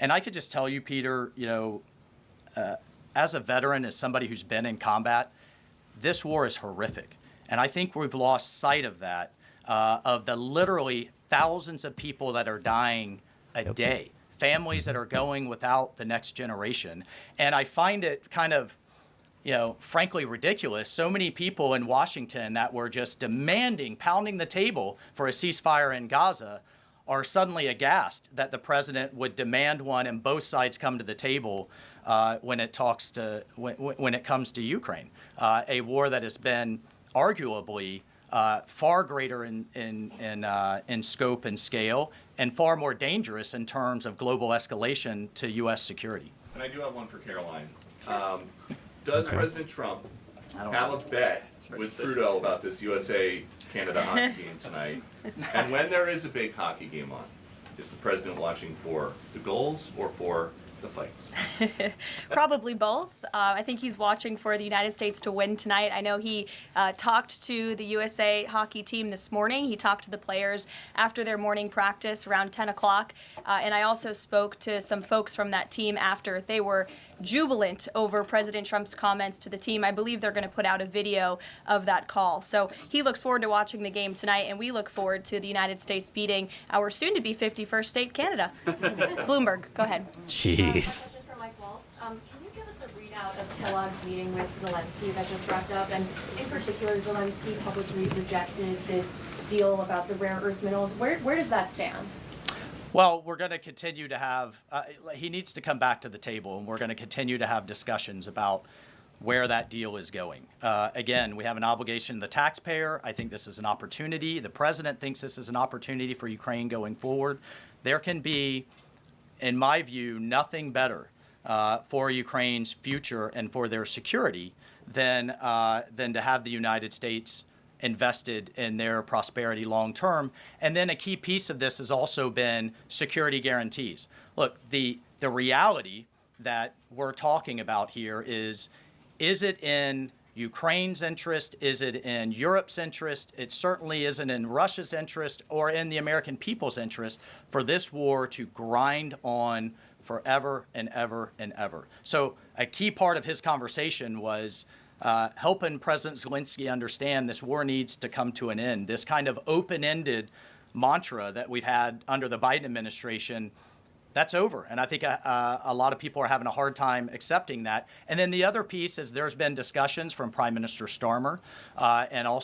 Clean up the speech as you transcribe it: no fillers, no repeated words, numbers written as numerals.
And I could just tell you, Peter, as a veteran, as somebody who's been in combat, this war is horrific. And I think we've lost sight of that, of the literally thousands of people that are dying a day, families that are going without the next generation. And I find it kind of, frankly ridiculous. So many people in Washington that were just demanding, pounding the table for a ceasefire in Gaza are suddenly aghast that the president would demand one and both sides come to the table when it comes to Ukraine, a war that has been arguably far greater in scope and scale and far more dangerous in terms of global escalation to U.S. security. And I do have one for Caroline. Does President Trump have a bet with Trudeau about this USA-Canada hockey game tonight? And when there is a big hockey game on, is the president watching for the goals or for the fights? Probably both. I think he's watching for the United States to win tonight. I know he talked to the USA hockey team this morning. He talked to the players after their morning practice around 10 o'clock. And I also spoke to some folks from that team after. They were jubilant over President Trump's comments to the team. I believe they're going to put out a video of that call. So he looks forward to watching the game tonight, and we look forward to the United States beating our soon-to-be 51st state, Canada. Bloomberg, go ahead. Jeez. Question for Mike Waltz. Can you give us a readout of Kellogg's meeting with Zelensky that just wrapped up? And in particular, Zelensky publicly rejected this deal about the rare earth minerals. Where does that stand? Well, we're going to continue to have, he needs to come back to the table, and we're going to continue to have discussions about where that deal is going. Again, we have an obligation to the taxpayer. I think this is an opportunity. The president thinks this is an opportunity for Ukraine going forward. There can be, in my view, nothing better for Ukraine's future and for their security than to have the United States invested in their prosperity long term. And then a key piece of this has also been security guarantees. Look, the reality that we're talking about here is it in Ukraine's interest? Is it in Europe's interest? It certainly isn't in Russia's interest or in the American people's interest for this war to grind on forever and ever and ever. So a key part of his conversation was helping President Zelensky understand this war needs to come to an end. This kind of open-ended mantra that we've had under the Biden administration, that's over. And I think a lot of people are having a hard time accepting that. And then the other piece is there's been discussions from Prime Minister Starmer and also